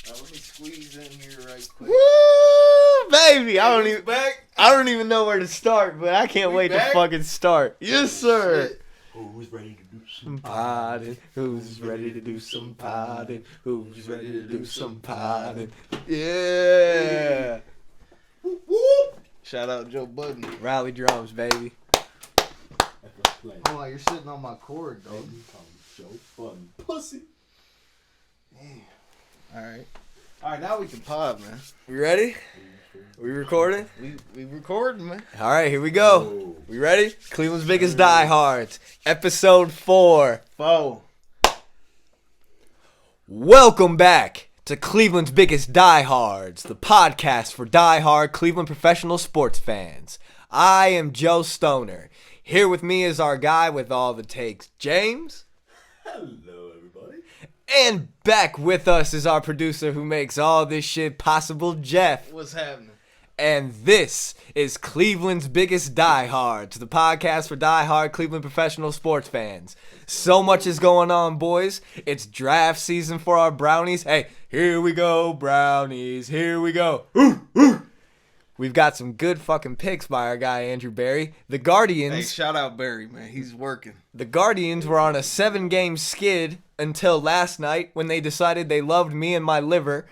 Let me squeeze in here right quick. Woo, baby! Back. I don't even know where to start, but I can't wait back? to fucking start. Yes, sir. Shit. Who's ready to do some Potting. Who's ready to do some potting? Who's ready to do some potting? Yeah. Shout out Joe Budden. Rally drums, baby. Oh, you're sitting on my cord, dog. Joe Budden. Pussy. All right, now we can pod, man. We ready? We recording? We recording, man. All right, here we go. We ready? Cleveland's Biggest Diehards, episode 4. Welcome back to Cleveland's Biggest Diehards, the podcast for diehard Cleveland professional sports fans. I am Joe Stoner. Here with me is our guy with all the takes, James. Hello, everybody. And back with us is our producer who makes all this shit possible, Jeff. What's happening? And this is Cleveland's Biggest Diehards, the podcast for diehard Cleveland professional sports fans. So much is going on, boys. It's draft season for our Brownies. Hey, here we go, Brownies. Here we go. We've got some good fucking picks by our guy, Andrew Barry. The Guardians. Hey, shout out Barry, man. He's working. The Guardians were on a 7-game skid until last night when they decided they loved me and my liver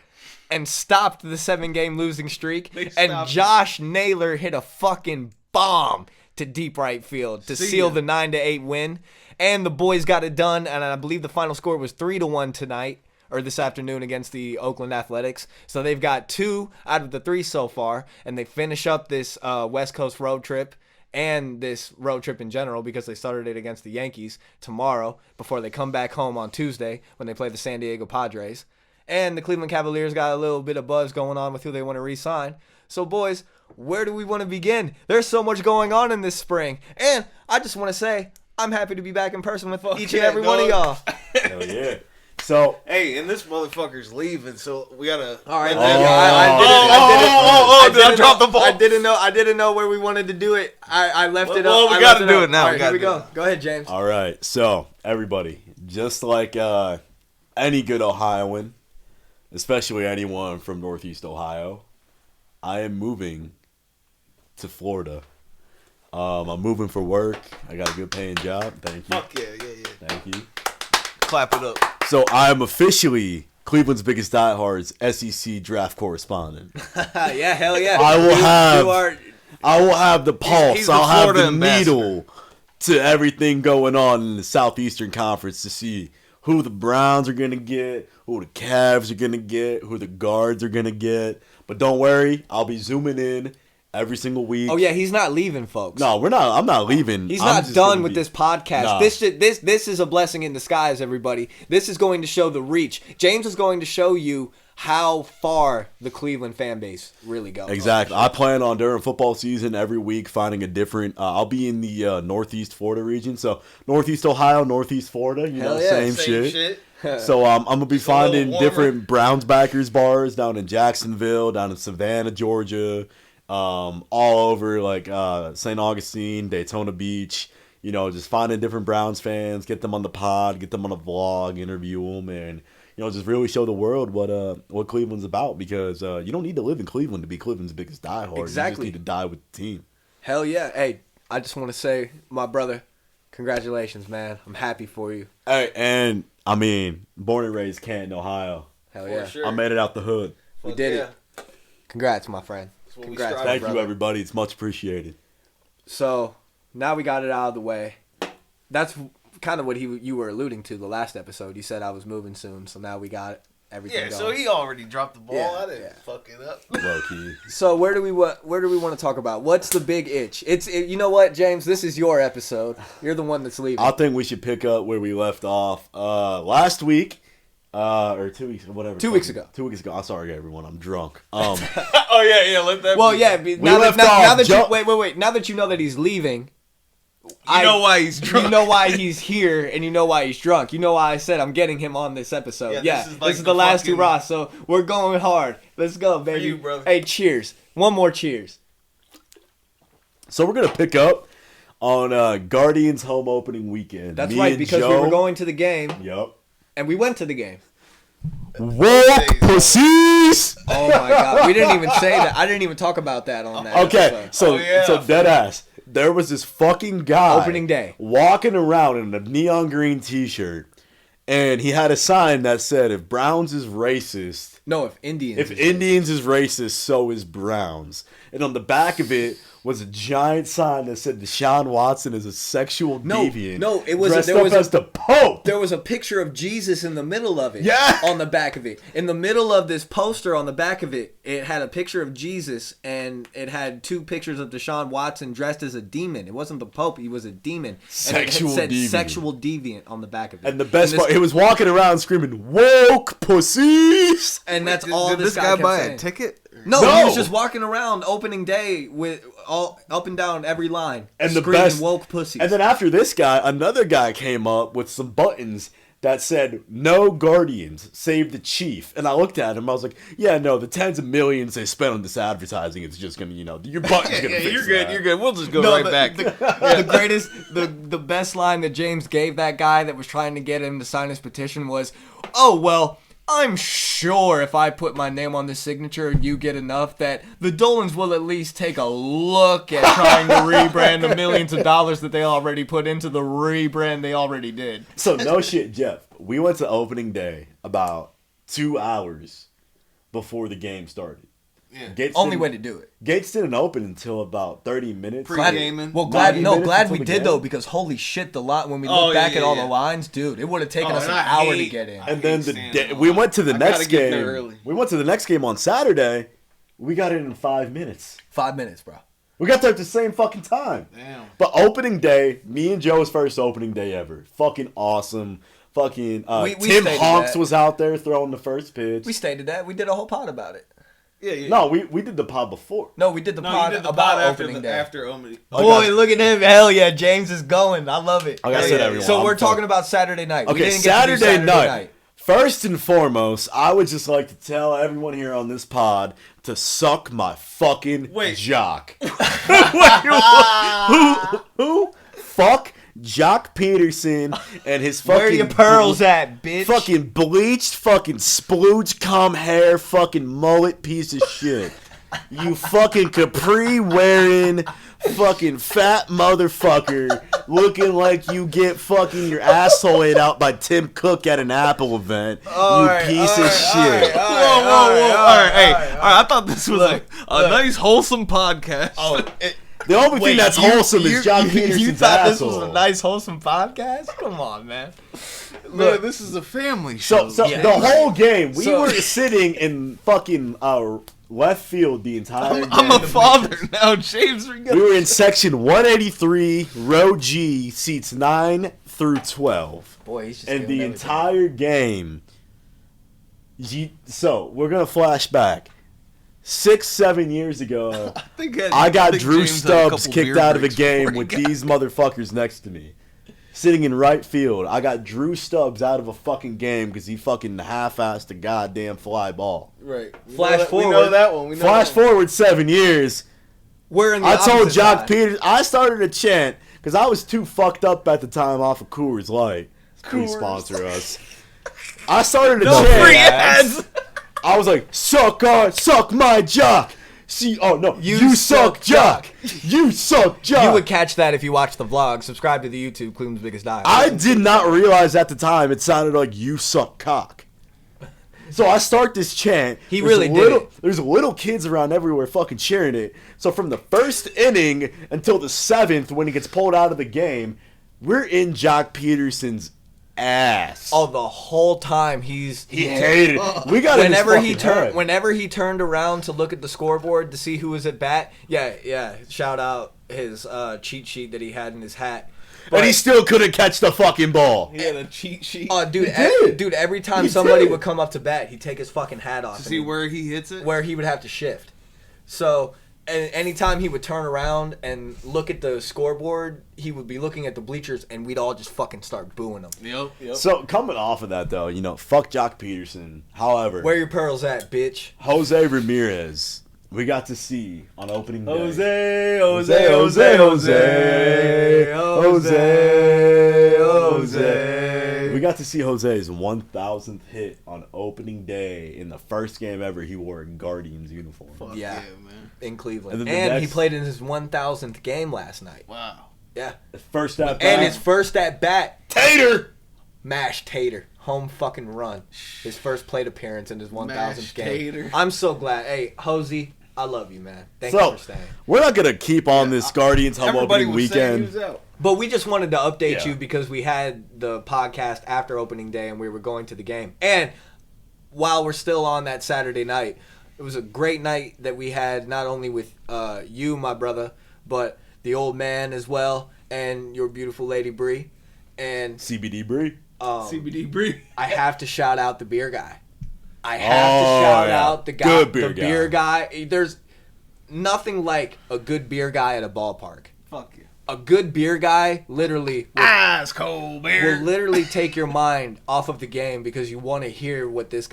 and stopped the 7-game losing streak. And Josh Naylor hit a fucking bomb to deep right field to seal the 9-8 win. And the boys got it done, and I believe the final score was 3-1 tonight, or this afternoon against the Oakland Athletics. So they've got 2 out of the 3 so far, and they finish up this West Coast road trip and this road trip in general because they started it against the Yankees tomorrow before they come back home on Tuesday when they play the San Diego Padres. And the Cleveland Cavaliers got a little bit of buzz going on with who they want to re-sign. So, boys, where do we want to begin? There's so much going on in this spring. And I just want to say, I'm happy to be back in person with each and every one of y'all. Hell yeah. So, Hey, and this motherfucker's leaving, so we gotta. All right. Did I drop the ball? I didn't know where we wanted to do it. I left it up. Well, we I gotta left do up. it now. All right, We here gotta we do go. it. Go ahead, James. all right. So, everybody, just like any good Ohioan, especially anyone from Northeast Ohio, I am moving to Florida. I'm moving for work. I got a good paying job. Thank you. Fuck yeah. Thank you. Clap it up. So, I am officially Cleveland's Biggest Diehards SEC draft correspondent. Yeah, hell yeah. I will have. You are. I will have the pulse. He's the I'll have Florida the ambassador. needle to everything going on in the Southeastern Conference to see who the Browns are going to get, who the Cavs are going to get, who the guards are going to get. But don't worry, I'll be zooming in every single week. Oh yeah, he's not leaving, folks. No, we're not. I'm not leaving. He's I'm not just done gonna with be- this podcast. Nah. This is a blessing in disguise, everybody. This is going to show the reach. James is going to show you how far the Cleveland fan base really goes. Exactly. I plan on during football season every week finding a different. I'll be in the Northeast Florida region, so Northeast Ohio, Northeast Florida. You Hell know, yeah. same shit. So I'm gonna be finding warmer. different Browns backers bars down in Jacksonville, down in Savannah, Georgia, all over like St. Augustine, Daytona Beach. You know, just finding different Browns fans, get them on the pod, get them on a vlog, interview them, and just really show the world what Cleveland's about. Because you don't need to live in Cleveland to be Cleveland's biggest diehard. Exactly. You just need to die with the team. Hell yeah. Hey, I just want to say, my brother, congratulations, man. I'm happy for you. Hey, and I mean, born and raised Canton, Ohio. Hell For yeah. sure. I made it out the hood. We did it. Congrats, my friend. That's what we Congrats, strive my Thank brother. you, everybody. It's much appreciated. So now we got it out of the way. That's kind of what you were alluding to the last episode. You said I was moving soon, so now we got everything Yeah, going. so he already dropped the ball. Yeah, I didn't yeah. fuck it up. Low key. So where do we want to talk about? What's the big itch? You know what, James? This is your episode. You're the one that's leaving. I think we should pick up where we left off last week. Or 2 weeks, whatever. 2 weeks ago. 2 weeks ago. I'm sorry, everyone. I'm drunk. Oh yeah, let that. Well, be. yeah. Now left that off you wait. Now that you know that he's leaving, You know why he's drunk. You know why he's here, and you know why he's drunk. You know why I said I'm getting him on this episode. Yeah, Yeah, this is the like last fucking- hurrah. So we're going hard. Let's go, baby. you, brother. Hey, cheers. One more cheers. So we're gonna pick up on Guardians home opening weekend. That's Me right, and because Joe, we were going to the game, Yep. and we went to the game. Woke pussies. Oh my god, we didn't even say that. I didn't even talk about that on that. Okay, episode. so dead ass. There was this fucking guy Opening day walking around in a neon green T-shirt, and he had a sign that said, "If Browns is racist, no, if Indians, if Indians is racist, so is Browns." And on the back of it was a giant sign that said Deshaun Watson is a sexual deviant. No, it was dressed there up was as the Pope. There was a picture of Jesus in the middle of it. Yeah. On the back of it. In the middle of this poster on the back of it, it had a picture of Jesus and it had two pictures of Deshaun Watson dressed as a demon. It wasn't the Pope, he was a demon. Sexual and it said deviant. Sexual deviant on the back of it. And the best part, it was walking around screaming, "Woke pussies!" And that's Did all this guy guy kept buy saying. a ticket? No, No. he was just walking around opening day with all up and down every line, And the screaming best, woke pussies. And then after this guy, another guy came up with some buttons that said, "No Guardians, save the Chief." And I looked at him, I was like, yeah, no, the tens of millions they spent on this advertising, it's just gonna, your button's gonna fix you're that. good. You're good. We'll just go No, right the- back. The greatest, the best line that James gave that guy that was trying to get him to sign his petition was, "Oh, well, I'm sure if I put my name on this signature and you get enough that the Dolans will at least take a look at trying to rebrand the millions of dollars that they already put into the rebrand they already did." So no shit, Jeff. We went to opening day about 2 hours before the game started. Yeah. Gates Only didn't- way to do it. Gates didn't open until about 30 minutes. Pre-gaming. Well, 90 minutes glad until we the did game. though, because holy shit, the lot when we Oh, look back yeah, at all yeah. the lines, dude, it would have taken Oh, us an and I hour to hate- get in. And then the standing day, in we line. went to the I next gotta get there game. early. We went to the next game on Saturday. We got in 5 minutes. 5 minutes, bro. We got there at the same fucking time. Damn. But opening day, me and Joe's first opening day ever. Fucking awesome. Fucking We Tim stated Honks that. was out there throwing the first pitch. We stated that. We did a whole pod about it. Yeah. No, we did the pod before. No, we did the No, pod you did the about pod after opening day. after opening. Like Boy, I- look at him. Hell yeah, James is going. I love it. Like I Hell said, yeah. everyone, So I'm we're fucking- talking about Saturday night. We Okay, didn't get to do Saturday night. First and foremost, I would just like to tell everyone here on this pod to suck my fucking jock. Who? Fuck Jock Peterson and his fucking... Where your pearls at, bitch? Fucking bleached, fucking splooge comb hair, fucking mullet piece of shit. You fucking capri wearing, fucking fat motherfucker, looking like you get fucking your asshole ate out by Tim Cook at an Apple event. You piece of shit. Whoa. All right. Hey. All right. I thought this was a nice, wholesome podcast. Oh, The only thing that's wholesome is Jock Peterson's You thought asshole. this was a nice, wholesome podcast? Come on, man. Man, this is a family show. So Yeah. the whole game, we So- were sitting in fucking left field the entire game. I'm a father now, James. We were in section 183, row G, seats 9 through 12. Boy, he's just And giving the everything. entire game. So, we're going to flash back. 6-7 years ago, I got Drew Stubbs kicked out of a game with these motherfuckers next to me. Sitting in right field. I got Drew Stubbs out of a fucking game because he fucking half-assed a goddamn fly ball. Right. Flash forward. We know that one. Flash forward 7 years. We're in the I told opposite Jock side. Peters, I started a chant because I was too fucked up at the time off of Coors Light. Please sponsor us. I started a chant. free ads. I was like, suck my jock. No, You suck suck jock. You suck jock. You would catch that if you watched the vlog. Subscribe to the YouTube, Cleveland's Biggest Dive. I did not realize at the time it sounded like you suck cock. So I start this chant. He There's really did it. There's little kids around everywhere fucking cheering it. So from the first inning until the 7th when he gets pulled out of the game, we're in Jock Peterson's ass. Oh, the whole time he hated it. We got whenever he turned around to look at the scoreboard to see who was at bat. Yeah. Shout out his cheat sheet that he had in his hat. And he still couldn't catch the fucking ball. He had a cheat sheet. Oh, dude, did. dude! Every time He somebody did. would come up to bat, he'd take his fucking hat off. To and see where he hits it. where he would have to shift. So, and anytime he would turn around and look at the scoreboard, he would be looking at the bleachers, and we'd all just fucking start booing him. Yep. So coming off of that though, fuck Jock Peterson. However, Where your pearls at, bitch? Jose Ramirez, we got to see on opening day. Jose. We got to see Jose's 1,000th hit on opening day in the first game ever he wore a Guardians uniform. Fuck Yeah. man. In Cleveland. And And, then he played in his 1,000th game last night. Wow. Yeah. First at bat. And his first at bat, Tater! Mashed Tater. Home fucking run. His first plate appearance in his 1,000th Mashed game. Tater. I'm so glad. Hey, Hosey, I love you, man. Thank So, you for staying. we're not going to keep on this Guardians home Everybody opening was saying he weekend. was out. But we just wanted to update Yeah. you because we had the podcast after opening day and we were going to the game. And while we're still on that Saturday night, it was a great night that we had not only with you, my brother, but the old man as well and your beautiful lady Bree. And CBD Bree. CBD Bree. I have to shout out the beer guy. I have to shout out the guy, Good the beer guy. There's nothing like a good beer guy at a ballpark. Fuck you. A good beer guy literally Ice cold beer. will literally take your mind off of the game because you want to hear what his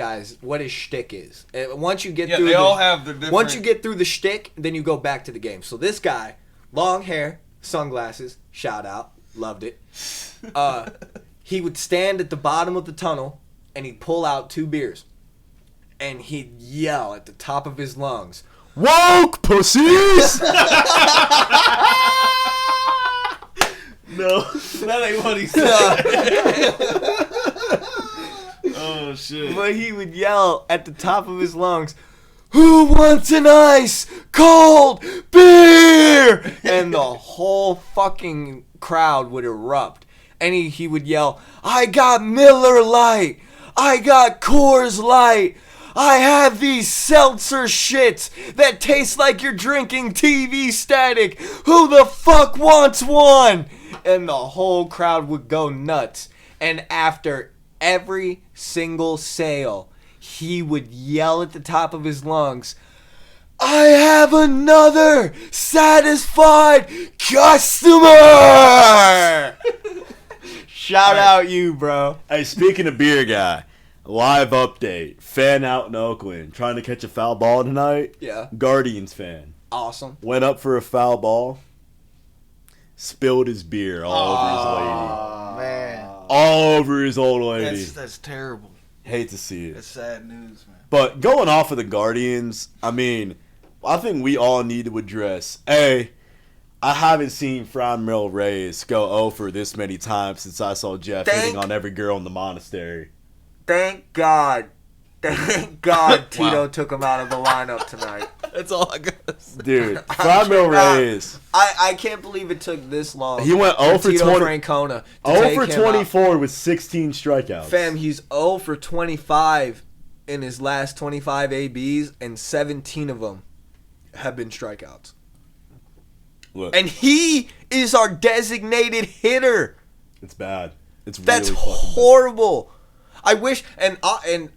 shtick is. And once you get through, they all have their different. once you get through the shtick, then you go back to the game. So this guy, long hair, sunglasses, shout out, loved it. He would stand at the bottom of the tunnel and he'd pull out 2 beers, and he'd yell at the top of his lungs, Woke pussies! No, that ain't what he said. Oh shit. but he would yell at the top of his lungs, "Who wants an ice cold beer?" And the whole fucking crowd would erupt. And he would yell, "I got Miller Lite. I got Coors Light. I have these seltzer shits that taste like you're drinking TV static. Who the fuck wants one?" And the whole crowd would go nuts. And after every single sale, he would yell at the top of his lungs, "I have another satisfied customer!" Shout out you, bro. Hey, speaking of beer guy, live update. Fan out in Oakland trying to catch a foul ball tonight. Yeah. Guardians fan. Awesome. Went up for a foul ball. Spilled his beer all over his lady. Man, All over his old lady. that's terrible. Hate to see it. That's sad news, man. But going off of the Guardians, I mean, I think we all need to address, I haven't seen Franmil Reyes go over this many times since I saw Jeff hitting on every girl in the monastery. Thank God. Thank God Tito took him out of the lineup tonight. That's all I got to say. Dude, Franmil Reyes. I can't believe it took this long. He went 0 for Tito 20. Francona to 0 take for him 24 with 16 strikeouts. Fam, he's 0 for 25 in his last 25 ABs, and 17 of them have been strikeouts. Look, And he is our designated hitter. it's bad. It's That's really fucking horrible. I wish, and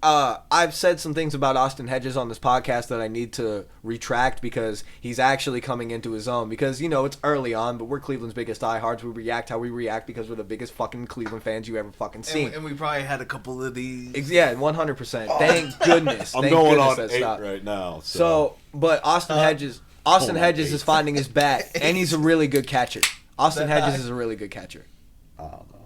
I've said some things about Austin Hedges on this podcast that I need to retract because he's actually coming into his own. Because, you know, it's early on, but we're Cleveland's biggest diehards. We react how we react because we're the biggest fucking Cleveland fans you ever fucking seen. And we probably had a couple of these. Yeah, 100%. Thank goodness. I'm Thank going goodness on that 8 stopped. right now. So, but Austin Hedges on, Hedges 8. is finding his bat, and he's a really good catcher. Austin Hedges is a really good catcher. I don't know.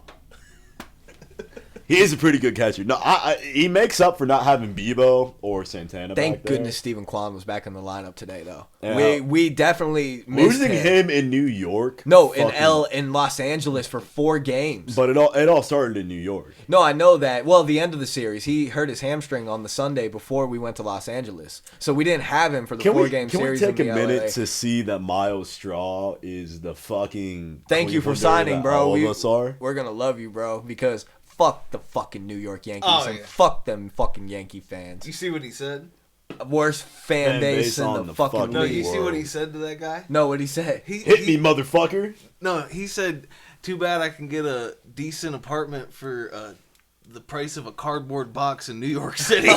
He is a pretty good catcher. No, he makes up for not having Bebo or Santana. Thank back there. goodness Stephen Kwan was back in the lineup today, though. Yeah. We definitely missed Losing him in New York. No, fucking- in Los Angeles for 4 games. But it all started in New York. No, I know that. Well, the end of the series, he hurt his hamstring on the Sunday before we went to Los Angeles, so we didn't have him for the 4-game series. Can we take in a the minute LA. to see that Miles Straw is the fucking? Thank you for Clevelander signing, that bro. All of us are. We're gonna love you, bro, because fuck the fucking New York Yankees Oh, and yeah. fuck them fucking Yankee fans. You see what he said? Worst fan Fan base base in on the the fucking fucking No, league. you see Word. what he said to that guy? No, what'd he say? Hit me, motherfucker. No, he said, "Too bad I can get a decent apartment for the price of a cardboard box in New York City."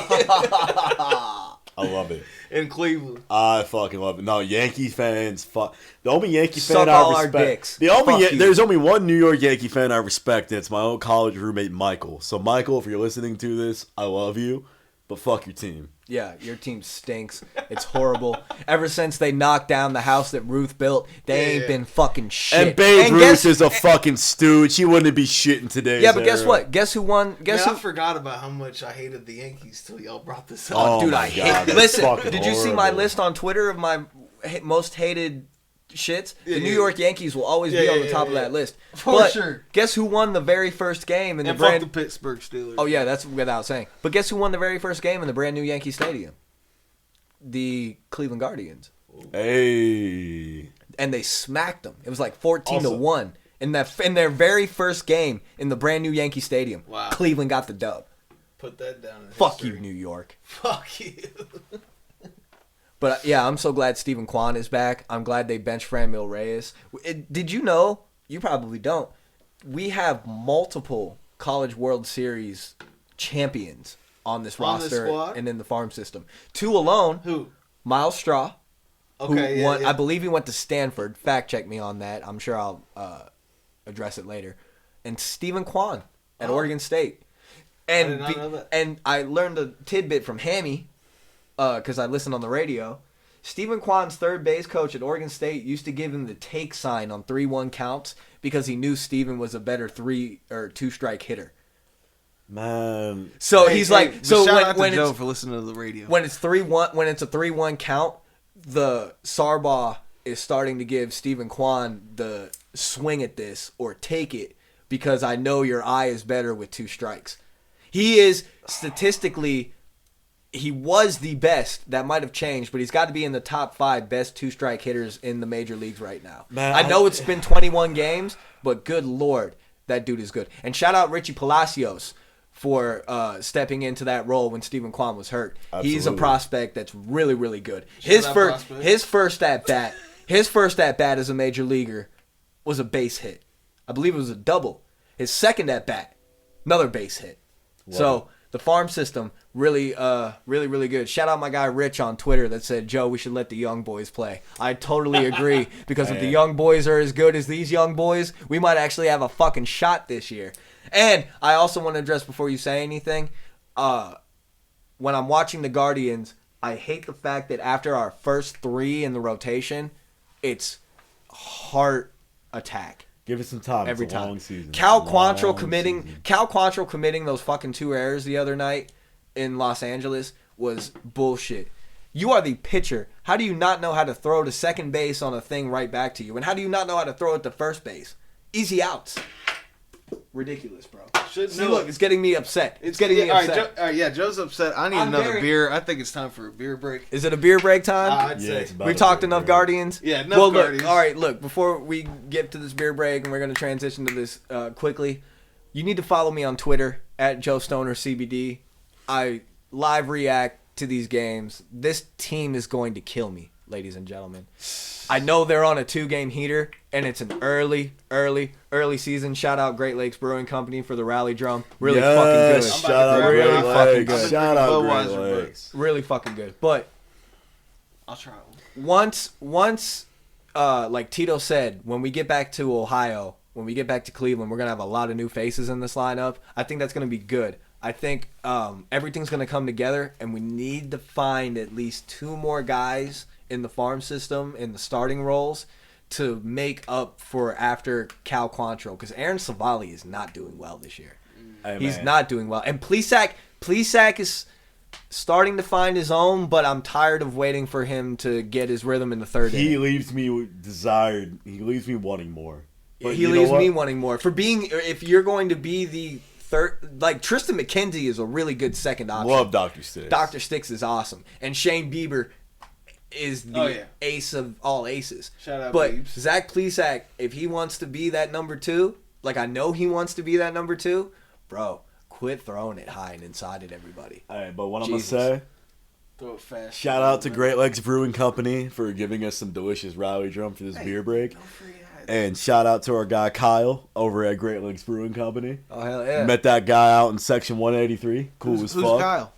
I love it. In Cleveland. I fucking love it. No, Yankee fans, fuck. The only Yankee Suck fan all I our respect. dicks. The only Fuck you. there's only one New York Yankee fan I respect, and it's my old college roommate Michael. So Michael, if you're listening to this, I love you. but fuck your team. Yeah, your team stinks. It's horrible. Ever since they knocked down the house that Ruth built, they ain't been fucking shit. And Babe Ruth is a fucking stooge. He wouldn't be shitting today. Yeah, but guess what? Guess who won? I forgot about how much I hated the Yankees till y'all brought this up. Oh, dude, my I God, hate. that's Listen, fucking did you see my horrible. list on Twitter of my most hated shits? Yeah, The New York Yankees will always be on the top of that list. For sure. Guess who won the very first game in the And brand? fuck the Pittsburgh Steelers. Oh yeah, that's without saying. But guess who won the very first game in the brand new Yankee Stadium? The Cleveland Guardians. Hey. And they smacked them. It was like 14-1 in their very first game in the brand new Yankee Stadium. Wow. Cleveland got the dub. Put that down in Fuck history. you, New York. Fuck you. But yeah, I'm so glad Stephen Kwan is back. I'm glad they benched Franmil Reyes. Did you know? You probably don't. We have multiple College World Series champions on this roster squad? and in the farm system. 2 alone. Who? Miles Straw. Okay, who won, I believe he went to Stanford. Fact check me on that. I'm sure I'll address it later. And Stephen Kwan at Oregon State. And I did not know that. And I learned a tidbit from Hammy because I listened on the radio. Stephen Kwan's third base coach at Oregon State used to give him the take sign on 3-1 counts because he knew Stephen was a better 3 or 2 strike hitter. Man. So he's like, so shout out when to Joe it's for listening to the radio. when it's 3-1, when it's a 3-1 count, the Sarbaugh is starting to give Stephen Kwan the swing at this or take it because I know your eye is better with 2 strikes. He is statistically, he was the best. That might have changed, but he's got to be in the top 5 best 2-strike hitters in the major leagues right now. Man, I know it's been 21 games, but good Lord, that dude is good. And shout out Richie Palacios for stepping into that role when Stephen Kwan was hurt. Absolutely. He's a prospect that's really, really good. Shout out prospect. His first at bat as a major leaguer was a base hit. I believe it was a double. His second at bat, another base hit. Wow. So the farm system really, really good. Shout out my guy Rich on Twitter that said, Joe, we should let the young boys play. I totally agree because if the young boys are as good as these young boys, we might actually have a fucking shot this year. And I also want to address before you say anything, when I'm watching the Guardians, I hate the fact that after our first 3 in the rotation, it's heart attack. Give it some time. Every it's a time. long season. Cal Long Quantrill committing those fucking 2 errors the other night in Los Angeles was bullshit. You are the pitcher. How do you not know how to throw to second base on a thing right back to you? And how do you not know how to throw it to first base? Easy outs. Ridiculous, bro. See, look, it's getting me upset. It's getting me upset. All right, yeah, Joe's upset. I need I'm another very- beer. I think it's time for a beer break. Is it a beer break time? I'd Yeah, say. it's about We a talked beer enough break. Guardians. Yeah, enough well, Guardians. Look, all right, look. Before we get to this beer break, and we're going to transition to this quickly, you need to follow me on Twitter at Joe Stoner CBD. I live react to these games. This team is going to kill me, ladies and gentlemen. I know they're on a 2-game heater, and it's an early season. Shout out Great Lakes Brewing Company for the rally drum. Really fucking good. Shout out Really Great fucking Lakes. good. Shout out Budweiser, Great but- Lakes. Really fucking good. But I'll try one. once like Tito said, when we get back to Ohio, when we get back to Cleveland, we're going to have a lot of new faces in this lineup. I think that's going to be good. I think everything's going to come together, and we need to find at least 2 more guys in the farm system, in the starting roles, to make up for after Cal Quantrill. Because Aaron Savali is not doing well this year. Hey, He's man. not doing well. And Plesac is starting to find his own, but I'm tired of waiting for him to get his rhythm in the third He inning. leaves me desired. He leaves me wanting more. But He you know leaves what? me wanting more. For being, if you're going to be the third, like Tristan McKenzie is a really good second option. Love Dr. Sticks. Dr. Sticks is awesome. And Shane Bieber is the ace of all aces. Shout out, But Biebs. Zach Plesac, if he wants to be that number 2, like I know he wants to be that number 2, bro, quit throwing it high and inside at everybody. All right, but what Jesus. I'm going to say, Throw it fast. shout out to Great Lakes Brewing Company for giving us some delicious rally drum for this beer break. Don't forget. And shout out to our guy Kyle over at Great Lakes Brewing Company. Oh, hell yeah. Met that guy out in section 183. Cool Who's as fuck. Kyle?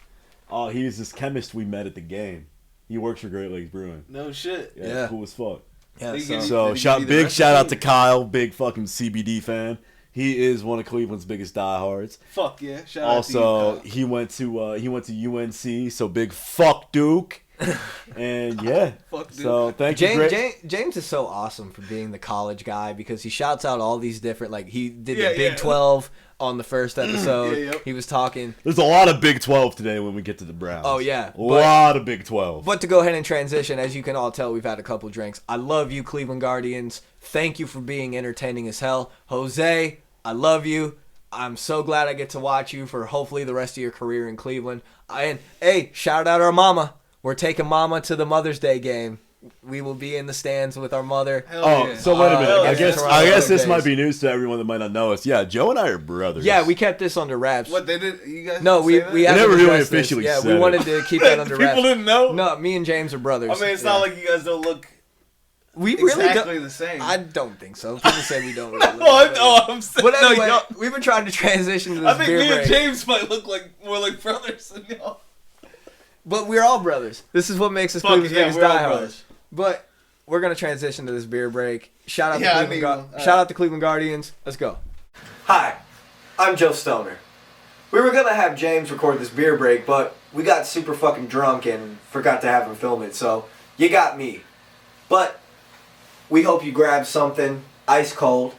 Oh, he's this chemist we met at the game. He works for Great Lakes Brewing. No shit. Yeah. Cool as fuck. Yeah, They so, get- So Did he give you the big shout out recipe? to Kyle, big fucking CBD fan. He is one of Cleveland's biggest diehards. Fuck yeah! Shout Also, out to you, he went to UNC, so big fuck Duke. And yeah, Fuck Duke. so thank you. James is so awesome for being the college guy because he shouts out all these different, like he did the Yeah, Big yeah. 12 on the first episode. Yeah, yep. He was talking. There's a lot of Big 12 today when we get to the Browns. Oh, yeah. A lot of Big 12. But to go ahead and transition, as you can all tell, we've had a couple drinks. I love you, Cleveland Guardians. Thank you for being entertaining as hell. Jose, I love you. I'm so glad I get to watch you for hopefully the rest of your career in Cleveland. And, hey, shout out our mama. We're taking mama to the Mother's Day game. We will be in the stands with our mother. Hell yeah. So wait a minute. I yeah. guess this Days. might be news to everyone that might not know us. Yeah, Joe and I are brothers. Yeah, we kept this under wraps. What they did? You guys? No, we say that? haven't never really addressed this. officially Yeah, said we it. wanted to keep that under wraps. People didn't know. No, me and James are brothers. I mean, it's Yeah. not like you guys don't look we really exactly don't. the same. I don't think so. People say we don't. Really look I'm saying. But anyway, no, we've been trying to transition to this I think beer me break. and James might look like more like brothers than y'all. But we're all brothers. This is what makes us Fuck Cleveland's yeah, biggest we're all diehards. brothers. But we're gonna transition to this beer break. Shout out Yeah, I to need Cleveland. one. Shout out to Cleveland Guardians. Let's go. Hi, I'm Joe Stoner. We were gonna have James record this beer break, but we got super fucking drunk and forgot to have him film it. So you got me. But we hope you grab something ice cold,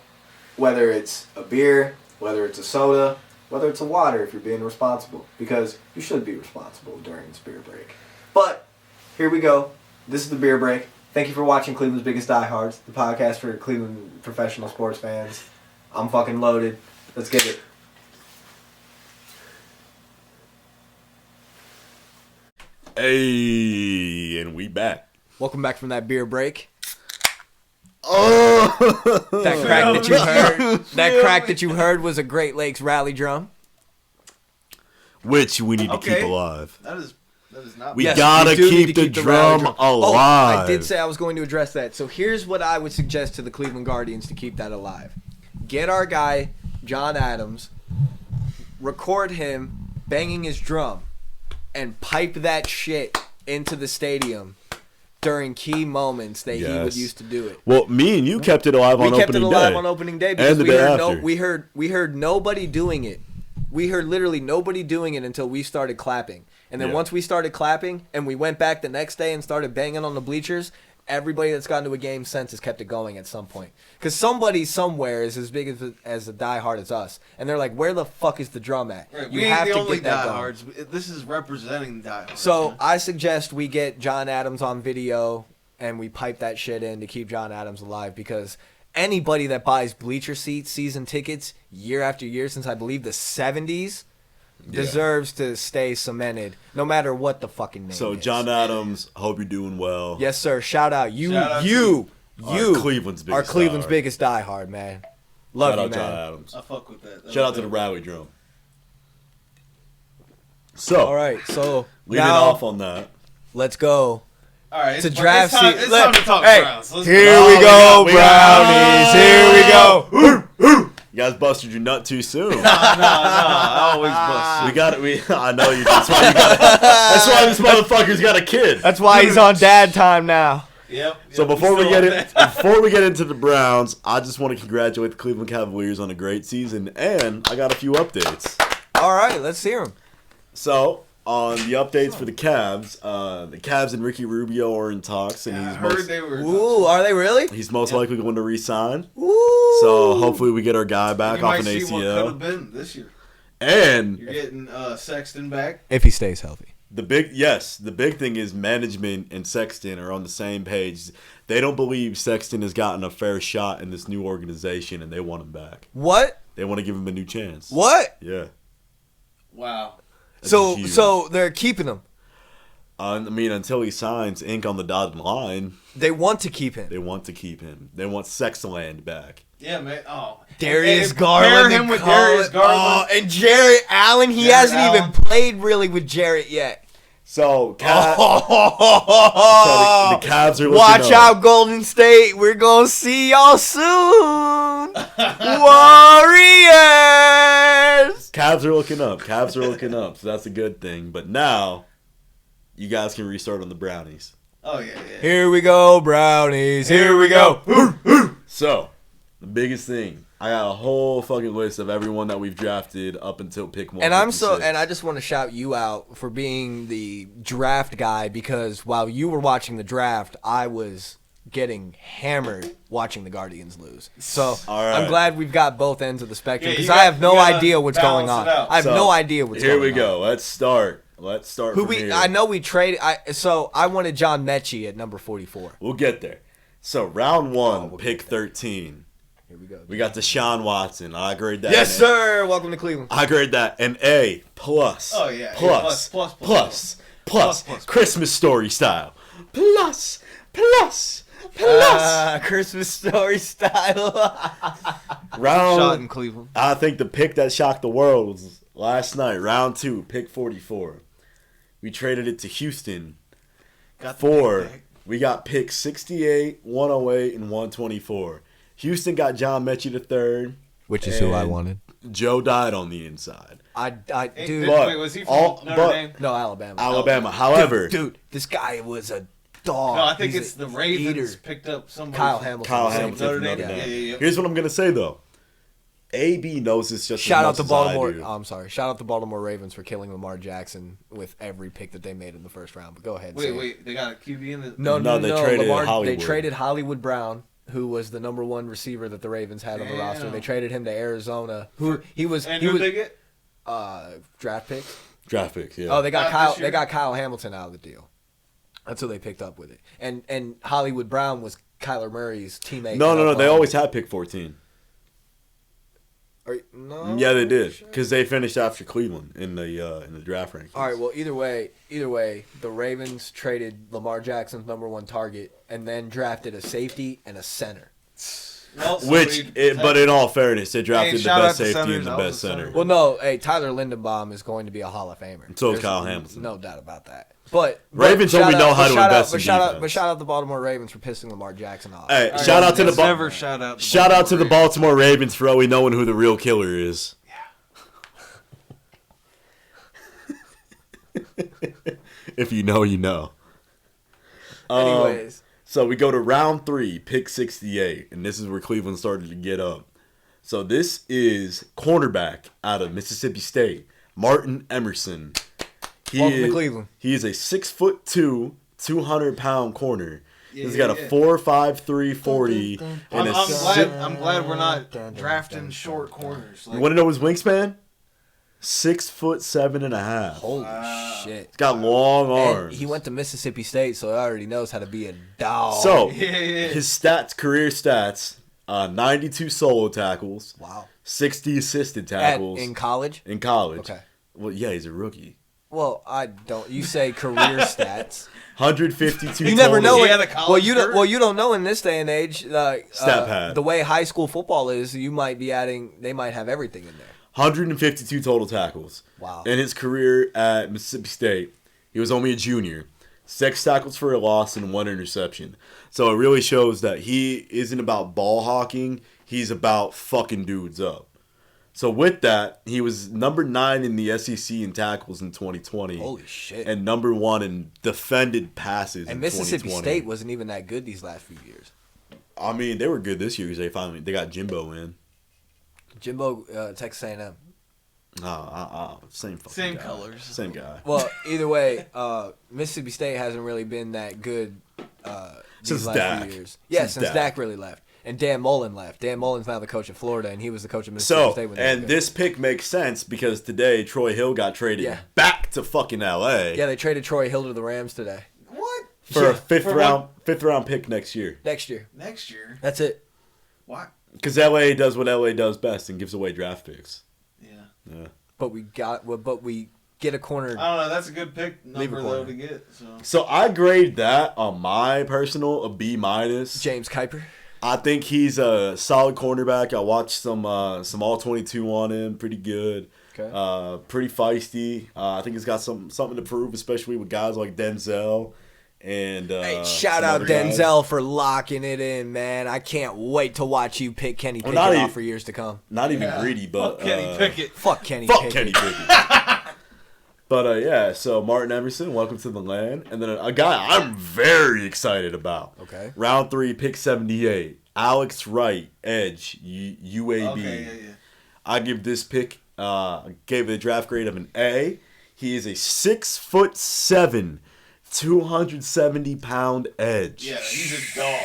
whether it's a beer, whether it's a soda, whether it's a water if you're being responsible, because you should be responsible during this beer break. But here we go. This is the beer break. Thank you for watching Cleveland's Biggest Diehards, the podcast for Cleveland professional sports fans. I'm fucking loaded. Let's get it. Hey, and we back. Welcome back from that beer break. Oh, That crack that you heard, that crack that you heard was a Great Lakes rally drum. which we need to Okay. keep alive. That is not. We Yes, gotta we do need keep to the keep the rally drum drum. alive. Oh, I did say I was going to address that. So here's what I would suggest to the Cleveland Guardians to keep that alive. Get our guy, John Adams, record him banging his drum, and pipe that shit into the stadium during key moments that he would Yes. used to do it. Well, me and you kept it alive We on kept opening it alive day. on opening day because And the we day heard after. we heard nobody doing it. We heard literally nobody doing it until we started clapping. And then Yeah. once we started clapping and we went back the next day and started banging on the bleachers, everybody that's gotten to a game since has kept it going at some point. Because somebody somewhere is as big as a diehard as us. And they're like, where the fuck is the drum at? Right, You we ain't have the to only get that going. diehards. This is representing diehards. So I suggest we get John Adams on video and we pipe that shit in to keep John Adams alive, because anybody that buys bleacher seats, season tickets, year after year since I believe the 70s, deserves to stay cemented, no matter what the fucking name So, is. John Adams, hope you're doing well. Yes, sir. Shout out. Shout out You. Our Cleveland's biggest Our Cleveland's diehard. biggest diehard, man. Love Shout you, out man. John Adams. I fuck with that. Shout out to the rally drum. So, All right, so leading now off on that. let's go. All right, It's a draft season. It's time to talk Hey, Browns. Let's Here go. we go, we got- Brownies. Here we go. You guys busted your nut too soon. No, I always bust. We got it. I know you. That's why you got it. That's why this motherfucker's got a kid. That's why he's on dad time now. Yep. So before we get into the Browns, I just want to congratulate the Cleveland Cavaliers on a great season, and I got a few updates. All right, let's hear him. So on the updates for the Cavs and Ricky Rubio are in talks, and I heard they were. Ooh, are they really? he's most likely going to re-sign. Ooh. So hopefully we get our guy back You off might an see what could have ACL, been this year. and You're getting Sexton back. if he stays healthy. the big thing is management and Sexton are on the same page. They don't believe Sexton has gotten a fair shot in this new organization, and they want him back. What? They want to give him a new chance. What? Yeah. Wow. That's So huge. so they're keeping him. I mean, until he signs ink on the dotted line, They want to keep him. they want to keep him. They want Sexland back. Yeah, man. Oh, Darius And Garland. Pair him with Colin- Darius Garland. Oh, and Jarrett Allen. He Jarrett hasn't even Allen. played really with Jarrett yet. So, the Oh, Cavs are looking watch up. out, Golden State. We're going to see y'all soon. Warriors. Cavs are looking up. Cavs are looking up. So that's a good thing. But now, you guys can restart on the Brownies. Oh yeah. Here we go, Brownies. Here we go. So, the biggest thing. I got a whole fucking list of everyone that we've drafted up until pick 1. And I just want to shout you out for being the draft guy, because while you were watching the draft, I was getting hammered watching the Guardians lose. So All right. I'm glad we've got both ends of the spectrum, Yeah, because you I have no gotta idea what's going balance on. it out. I have no idea what's going on. Here we go. Let's start. From here. I know we traded. So I wanted John Mechie at number 44. We'll get there. So round 1, pick 13. Here we go. We got Deshaun Watson. I grade that. Yes, sir. Welcome to Cleveland. I grade that an A plus. Oh, yeah. Plus. Plus. Christmas story style. Plus. Christmas story style. Round. in Cleveland. I think the pick that shocked the world was last night. Round 2, pick 44. We traded it to Houston. Got the For pick back. we got pick 68, 108, and 124. Houston got John Mechie III. Which is who I wanted. Joe died on the inside. Dude. But Wait, was he from Notre Dame? No, Alabama. Alabama. However, Dude, this guy was a dog. No, I think He's it's a the Ravens eater. picked up somebody. Kyle from- Hamilton. Kyle Same Hamilton Notre from Notre Dame. Dame. Yeah. Here's what I'm gonna say though. AB knows this just Shout as out much to as Baltimore. I do. I'm sorry. Shout out to Baltimore Ravens for killing Lamar Jackson with every pick that they made in the first round. But go ahead. say it. Wait, they got a QB in the. No, No, they traded Hollywood. They traded Hollywood Brown, who was the number 1 receiver that the Ravens had on the roster. They traded him to Arizona. He was they get? draft picks. Draft picks, yeah. Oh, they got Not Kyle. this year? They got Kyle Hamilton out of the deal. That's who they picked up with it. And Hollywood Brown was Kyler Murray's teammate. no. They always had pick 14. No. Yeah, they did because they finished after Cleveland in the draft rankings. All right. Well, either way, the Ravens traded Lamar Jackson's number 1 target and then drafted a safety and a center. Well, But in all fairness, they drafted the shout out best to safety centers. and the I was best a center. center. Well, no. Hey, Tyler Lindenbaum is going to be a Hall of Famer. So is Kyle Hamilton. No doubt about that. But Ravens shout only out- know how to but shout out- invest in but shout out- defense. But shout out the Baltimore Ravens for pissing Lamar Jackson off. Hey, All right, shout out to let's the never shout out. the Baltimore Ravens for always knowing who the real killer is. If you know, you know. Anyways. So we go to round 3, pick 68, and this is where Cleveland started to get up. So this is cornerback out of Mississippi State, Martin Emerson. Welcome to Cleveland. He is a 6'2", 200-pound corner. He's got a yeah. 4.53 40. I'm glad we're not drafting short corners. You want to know his wingspan? 6'7.5". Holy shit. He's got long And arms. he went to Mississippi State, so he already knows how to be a dog. So Yeah. his stats, career stats, 92 solo tackles, Wow. 60 assisted tackles In college? in college. Okay. Well, yeah, he's a rookie. Well, I don't. You say career stats. 152. You never know. He it. had a college Well, you don't. career? Well, you don't know in this day and age. Stat pad. The way high school football is, you might be adding. They might have everything in there. 152 total tackles. Wow. In his career at Mississippi State, he was only a junior. 6 tackles for a loss and 1 interception. So it really shows that he isn't about ball hawking. He's about fucking dudes up. So with that, he was number 9 in the SEC in tackles in 2020. Holy shit. And number 1 in defended passes And in Mississippi 2020. State wasn't even that good these last few years. I mean, they were good this year because they got Jimbo in. Jimbo, Texas A&M. Same fucking Same guy. colors. Same guy. Well, either way, Mississippi State hasn't really been that good these Since last Dak. few years. Yeah, Since since Dak. Dak really left. And Dan Mullen left. Dan Mullen's now the coach of Florida, and he was the coach of Mississippi So, State when they were and good. this pick makes sense because today Troy Hill got traded Yeah. back to fucking LA Yeah, they traded Troy Hill to the Rams today. What? for Yeah. a fifth For round pick next year. Next year. Next year? That's it. Why? Because LA does what LA does best and gives away draft picks. Yeah. Yeah. But we get a corner. I don't know. That's a good pick Leave a number though corner. to get. So So I grade that on my personal a B minus. James Kuiper. I think he's a solid cornerback. I watched some all 22 on him. Pretty good. Okay. Pretty feisty. I think he's got something to prove, especially with guys like Denzel. And Hey, shout some out other guys. Denzel for locking it in, man. I can't wait to watch you pick Kenny Pickett not off even- for years to come. Not even greedy, but fuck Kenny Pickett. Fuck Kenny Fuck Pickett. Kenny Pickett. But yeah, so Martin Emerson, welcome to the land. And then a guy I'm very excited about. Okay. Round 3, pick 78. Alex Wright, edge, UAB. Okay, yeah. I give this pick, gave it a draft grade of an A. He is a 6'7", 270-pound edge. Yeah, he's a dog.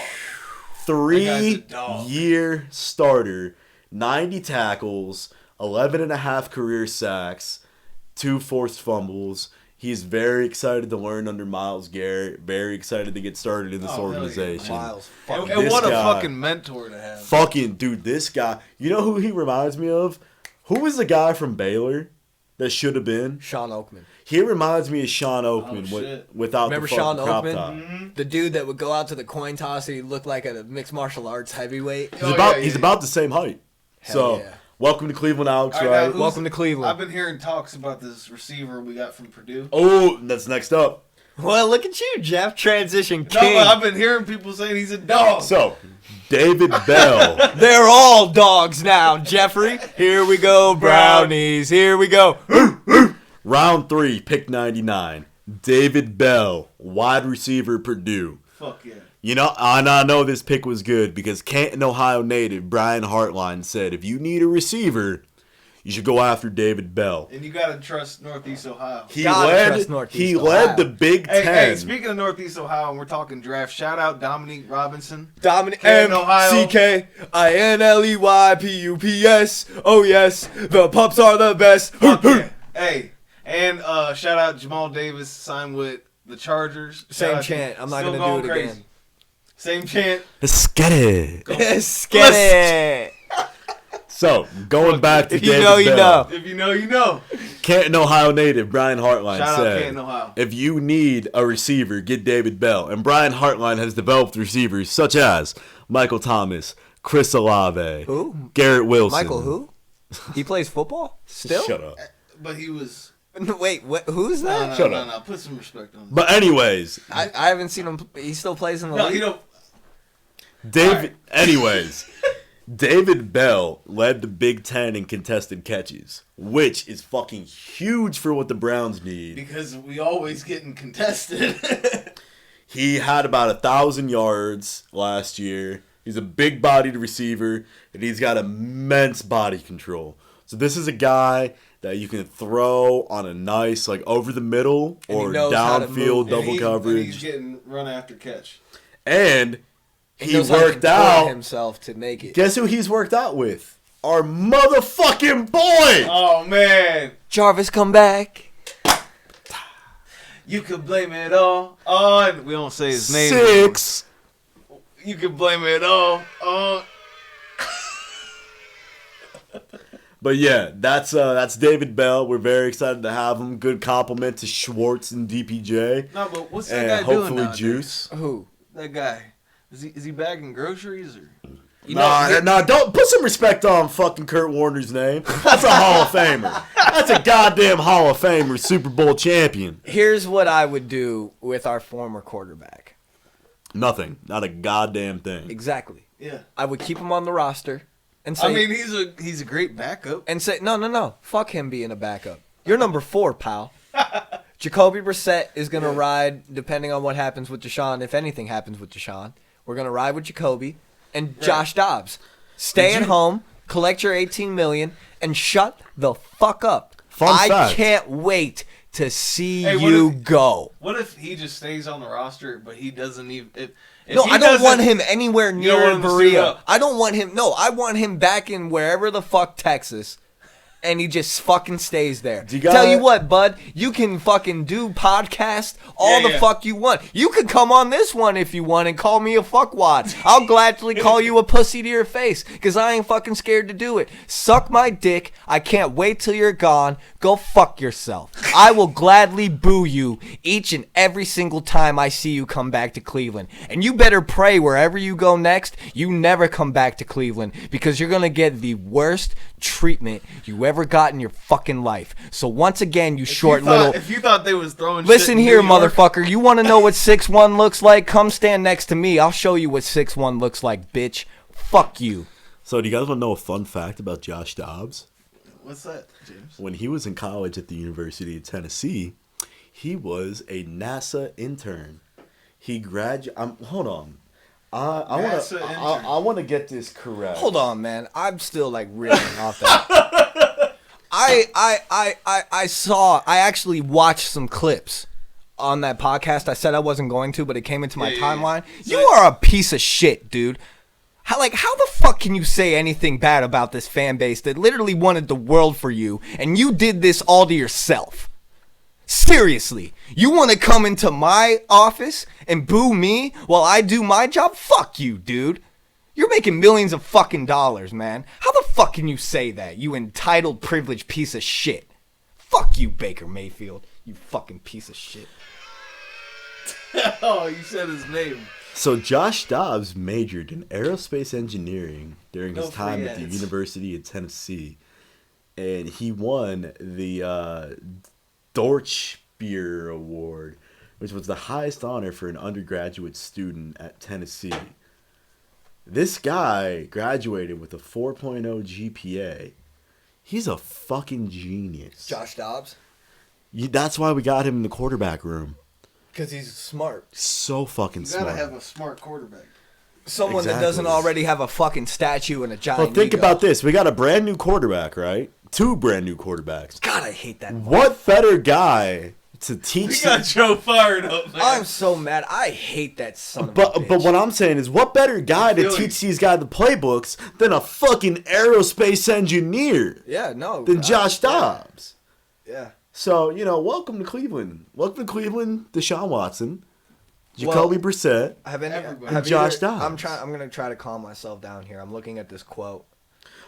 3-year starter, 90 tackles, 11.5 career sacks, 2 forced fumbles. He's very excited to learn under Myles Garrett. Very excited to get started in this organization. Myles, And what a fucking mentor to have. Fucking dude, this guy. You know who he reminds me of? Who was the guy from Baylor that should have been? Sean Oakman. He reminds me of Sean Oakman without Remember the fucking Sean crop Oakman? top. Mm-hmm. The dude that would go out to the coin toss and he looked like a mixed martial arts heavyweight. He's about the same height. Hell yeah. Welcome to Cleveland, Alex. All Right? now, Welcome to Cleveland. I've been hearing talks about this receiver we got from Purdue. Oh, that's next up. Well, look at you, Jeff. Transition No, king. but I've been hearing people saying he's a dog. So, David Bell. They're all dogs now, Jeffrey. Here we go, brownies. Here we go. Round 3, pick 99. David Bell, wide receiver, Purdue. Fuck yeah. You know, and I know this pick was good because Canton, Ohio native Brian Hartline said, if you need a receiver, you should go after David Bell. And you gotta trust Northeast Ohio. He Trust Northeast Ohio. led the Big Ten. Hey, speaking of Northeast Ohio, and we're talking draft, shout out Dominique Robinson. Dominic Canton, Ohio. MCKINLEYPUPS. Oh yes, the pups are the best. Fuck yeah. Hey, and shout out Jamal Davis, signed with the Chargers. Shout Same out chant. I'm not still gonna going do it crazy. again. Same chant. Let's get it. Get it. So, going back to If you David know, you Bell. know. If you know, you know. Canton, Ohio native Brian Hartline Shout out said, Canton, Ohio. if you need a receiver, get David Bell. And Brian Hartline has developed receivers such as Michael Thomas, Chris Olave, Who? Garrett Wilson. Michael who? He plays football still? Shut up. But he was. Wait, who's No, that? no, Shut no, up. no. Put some respect on him. But anyways, I haven't seen him. He still plays in the No, league. you don't. David Bell led the Big Ten in contested catches, which is fucking huge for what the Browns need. Because we always getting contested. He had about 1,000 yards last year. He's a big-bodied receiver, and he's got immense body control. So this is a guy that you can throw on a nice, like, over the middle And he or knows how to downfield move. double And coverage. he's getting run after catch. And he knows how to worked control out. himself to make it. Guess who he's worked out with? Our motherfucking boy! Oh man, Jarvis, come back. you could blame it all on. We don't say his name. 6. You could blame it all on. But yeah, that's David Bell. We're very excited to have him. Good compliment to Schwartz and DPJ. No, but what's that And guy doing hopefully nowadays? Juice. Who? That guy. Is he bagging groceries or? Nah, don't put some respect on fucking Kurt Warner's name. That's a Hall of Famer. That's a goddamn Hall of Famer, Super Bowl champion. Here's what I would do with our former quarterback. Nothing. Not a goddamn thing. Exactly. Yeah. I would keep him on the roster and say, I mean, he's a great backup. and say, no. Fuck him being a backup. You're number 4, pal. Jacoby Brissett is going to ride, depending on what happens with Deshaun, if anything happens with Deshaun. We're going to ride with Jacoby and Josh Dobbs. Stay at home, collect your $18 million, and shut the fuck up. Fun fact. Can't wait to see Hey, what you if- go. What if he just stays on the roster, but he doesn't even? If No, he I don't want doesn't- him anywhere You don't near want him to suit Berea. up. I don't want him. No, I want him back in wherever the fuck Texas, and he just fucking stays there. You Tell you gotta- what, bud, you can fucking do podcast all Yeah, the yeah. fuck you want. You could come on this one if you want and call me a fuckwad. I'll gladly call you a pussy to your face, because I ain't fucking scared to do it. Suck my dick. I can't wait till you're gone. Go fuck yourself. I will gladly boo you each and every single time I see you come back to Cleveland. And you better pray wherever you go next, you never come back to Cleveland, because you're going to get the worst treatment you ever got in your fucking life. So once again, you short little... If you thought they was throwing. Listen shit in here, New York, motherfucker. You want to know what 6'1" looks like? Come stand next to me. I'll show you what 6'1" looks like, bitch. Fuck you. So, do you guys want to know a fun fact about Josh Dobbs? What's that, James? When he was in college at the University of Tennessee, he was a NASA intern. He graduated. Hold on. I want to get this correct. Hold on, man. I'm still like reeling off that. I actually watched some clips on that podcast. I said I wasn't going to, but it came into my timeline. You are a piece of shit, dude. How the fuck can you say anything bad about this fan base that literally wanted the world for you, and you did this all to yourself? Seriously, you want to come into my office and boo me while I do my job? Fuck you, dude. You're making millions of fucking dollars, man. How the fuck can you say that, you entitled, privileged piece of shit? Fuck you, Baker Mayfield, you fucking piece of shit. Oh, you said his name. So Josh Dobbs majored in aerospace engineering during his time at the University of Tennessee, and he won the Dorchbeer Award, which was the highest honor for an undergraduate student at Tennessee. This guy graduated with a 4.0 GPA. He's a fucking genius. Josh Dobbs? That's why we got him in the quarterback room. Because he's smart. So fucking You smart. gotta have a smart quarterback. Someone that doesn't already have a fucking statue and a giant Well, think ego. about this. We got a brand new quarterback, right? 2 brand new quarterbacks. God, I hate that. What better guy to teach? We got Joe fired up, man. I'm so mad. I hate that son of a But bitch. what I'm saying is, what better guy to teach these guys the playbooks than a fucking aerospace engineer Yeah, no. than Josh Dobbs? Yeah. So, welcome to Cleveland. Welcome to Cleveland, Deshaun Watson, Jacoby Brissett, Have Josh Dobbs. I'm gonna try to calm myself down here. I'm looking at this quote.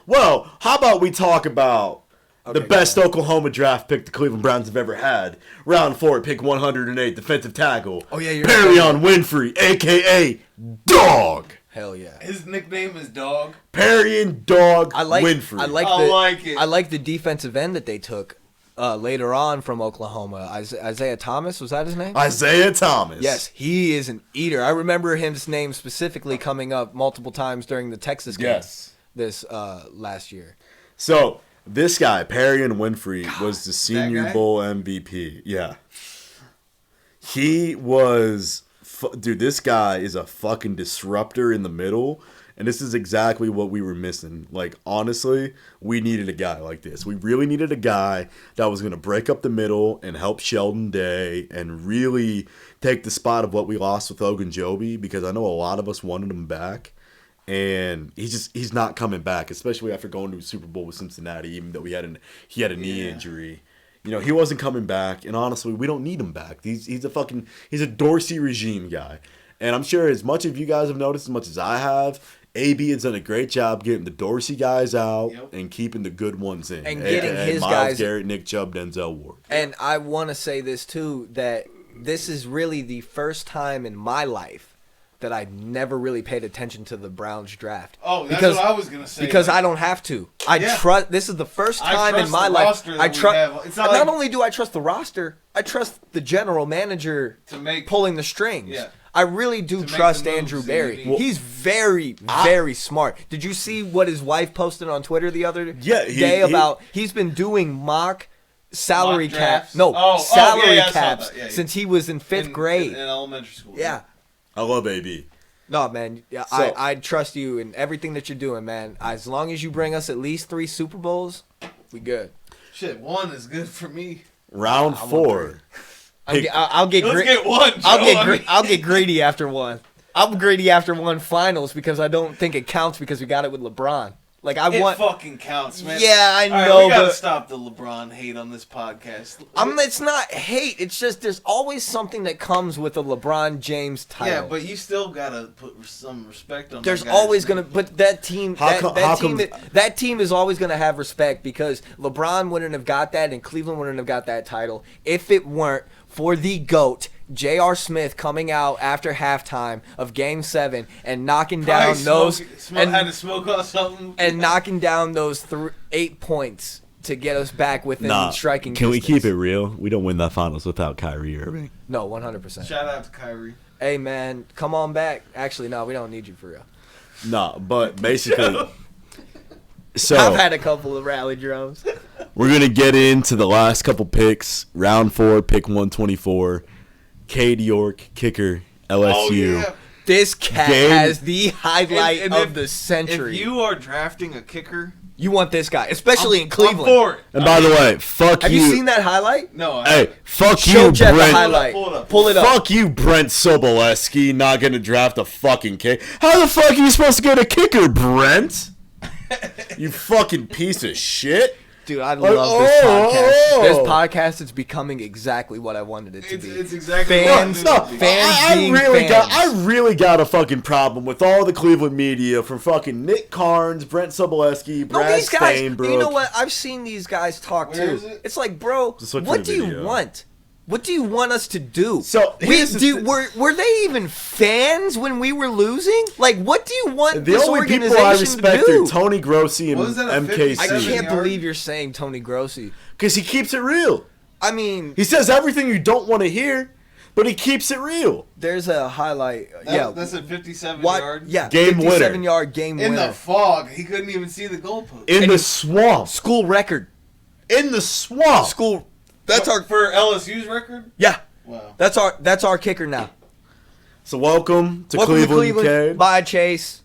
Well, how about we talk about the Okay, best Oklahoma draft pick the Cleveland Browns have ever had? Round 4, pick 108, defensive tackle. Oh, yeah, you're Perrion Winfrey, a.k.a. Dog. Hell yeah. His nickname is Dog. Perrion Dog I like Winfrey. I like it. I like the defensive end that they took later on from Oklahoma. Isaiah Thomas, was that his name? Isaiah Thomas. Yes, he is an eater. I remember his name specifically coming up multiple times during the Texas game. Yes. This last year. So, this guy, Perrion Winfrey, was the that Senior guy? Bowl MVP. Yeah. He was... Dude, this guy is a fucking disruptor in the middle, and this is exactly what we were missing. Like, honestly, we needed a guy like this. We really needed a guy that was going to break up the middle and help Sheldon Day and really take the spot of what we lost with Ogunjobi, because I know a lot of us wanted him back. And he's not coming back, especially after going to a Super Bowl with Cincinnati, even though he had a knee injury. He wasn't coming back, and honestly, we don't need him back. He's a Dorsey regime guy. And I'm sure as much as you guys have noticed, as much as I have, AB has done a great job getting the Dorsey guys out and keeping the good ones in. And getting his Myles guys. Garrett, Nick Chubb, Denzel Ward. And I want to say this too, that this is really the first time in my life that I never really paid attention to the Browns draft. Oh, that's what I was gonna say. Because I don't have to. Trust. This is the first time in my life. I trust. Not only do I trust the roster, I trust the general manager pulling the strings. Yeah. I really do trust Andrew Berry. He's very, very smart. Did you see what his wife posted on Twitter the other day about? He's been doing mock salary cap. No, salary caps since he was in fifth grade. In elementary school. Yeah. I love AB. No, man. Yeah, So- I trust you in everything that you're doing, man. As long as you bring us at least 3 Super Bowls, we good. Shit, 1 is good for me. Round 4. I'll get Let's get 1. Joe. I'll get greedy after 1. I'm greedy after 1 finals because I don't think it counts because we got it with LeBron. Like It fucking counts, man. Yeah, I All right, know, we gotta but stop the LeBron hate on this podcast. it's not hate. It's just there's always something that comes with a LeBron James title. Yeah, but you still gotta put some respect on. There's that guy's always name. gonna, but that team, that team is always gonna have respect because LeBron wouldn't have got that and Cleveland wouldn't have got that title if it weren't for the GOAT, J.R. Smith, coming out after halftime of Game 7 and knocking down had to smoke on something and knocking down those 8 points to get us back within striking Can distance. we keep it real? We don't win that finals without Kyrie Irving. No, 100%. Shout out to Kyrie. Hey, man, come on back. Actually, no, we don't need you for real. No, but basically... So I've had a couple of rally drums. we're going to get into the last couple picks. Round 4, pick 124. Cade York, kicker, LSU. Oh, yeah. This cat has the highlight And of if- the century. If you are drafting a kicker, You want this guy, especially in Cleveland. I'm for it. And by the way, fuck Have you. you seen that highlight? No, Hey, fuck Show you, Jeff the Brent. highlight. Pull it up. Pull it up. Fuck you, Brent Sobolewski, not gonna draft a fucking kicker. How the fuck are you supposed to get a kicker, Brent? You fucking piece of shit. Dude, I love this podcast. oh. This podcast is becoming exactly what I wanted it to be. It's exactly Fans- what No, it is. fans I being really fans. I really got a fucking problem with all the Cleveland media from fucking Nick Carnes, Brent Sobolewski, No, Brad these guys. Stainbrook. You know what? I've seen these guys talk Where too. is it? It's like, bro, Just look for what the do you video. want? What do you want us to do? So, here's the were they even fans when we were losing? Like, what do you want The this only organization people I respect to are do? Tony Grossi and What was that, a I 57 MKC. can't yard? believe you're saying Tony Grossi. Because he keeps it real. I mean, He says everything you don't want to hear, but he keeps it real. there's a highlight. That's a 57 what? yard. Yeah, Game 57 winner. yard game In winner. the fog, he couldn't even see the goalpost. In And the he- swamp. School record. In the swamp. School. That's our. for LSU's record. Yeah, Wow. that's our kicker now. So welcome to Welcome Cleveland, to Cleveland. Cade. Bye, Chase.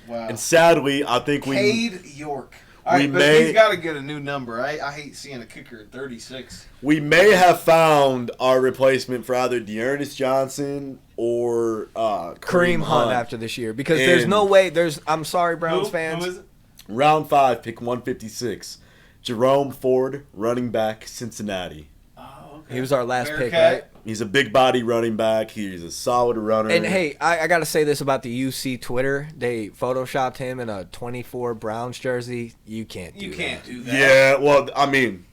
Wow. And sadly, I think we Cade York. All right, we but may- he's got to get a new number. I hate seeing a kicker at 36. may have found our replacement for either Dearness Johnson or Kareem Hunt after this year because there's And- no way. I'm sorry, Browns Who fans. is it? Round 5, pick 156. Jerome Ford, running back, Cincinnati. Oh, okay. He was our last pick, Bearcat. right? He's a big body running back. He's a solid runner. And hey, I got to say this about the UC Twitter. They photoshopped him in a 24 Browns jersey. You can't do You can't do that. yeah, well, I mean,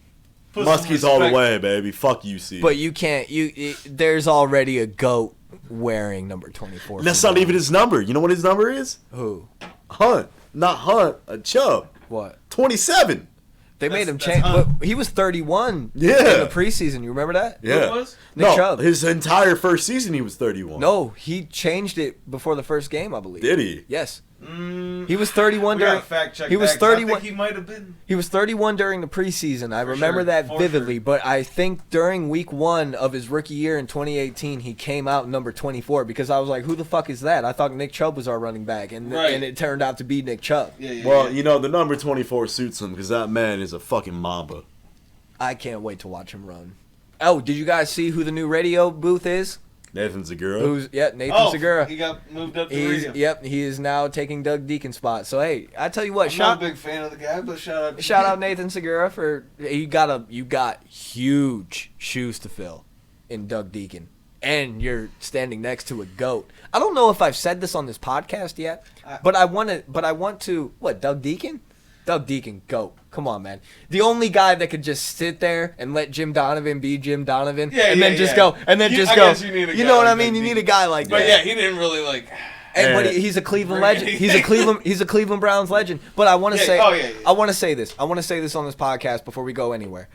Put some Muskie's all the respect. way, baby. Fuck UC. But you can't. There's already a GOAT wearing number 24. And that's for not the even his number. You know what his number is? Who? Hunt. Not Hunt, a Chubb. What? 27. They made him That's change. Hunt. But he was 31 Yeah. in the preseason. You remember that? Who Yeah. it was? Nick No, Chubb. his entire first season he was 31. No, he changed it before the first game, I believe. Did he? Yes. Mm, He was 31 we gotta during. fact check he was that, 'cause I 31 think he might have been. He was 31 during the preseason. I For remember sure, that for vividly. sure. But I think during week 1 of his rookie year in 2018, he came out number 24 because I was like, "Who the fuck is that?" I thought Nick Chubb was our running back, and Right. and it turned out to be Nick Chubb. Yeah. Well, you know, the number 24 suits him because that man is a fucking mamba. I can't wait to watch him run. Oh, did you guys see who the new radio booth is? Nathan Segura. Nathan Oh, Segura. he got moved up to He's radio. he is now taking Doug Deacon's spot. So hey, I tell you what, I'm not a big fan of the guy, but shout out Nathan Segura for you got huge shoes to fill in Doug Deacon, and you're standing next to a GOAT. I don't know if I've said this on this podcast yet, but I want to. What, Doug Deacon? Doug Deacon, GOAT. Come on, man. The only guy that could just sit there and let Jim Donovan be Jim Donovan, and then just go. I guess you need a You guy know what I like mean? Doug You need a Deacon. guy like But that. yeah, he didn't really like. And but Yeah. he's a Cleveland Bring legend. anything. He's a Cleveland Browns legend. But I want to Yeah, say, oh, yeah. I want to say this. I want to say this on this podcast before we go anywhere.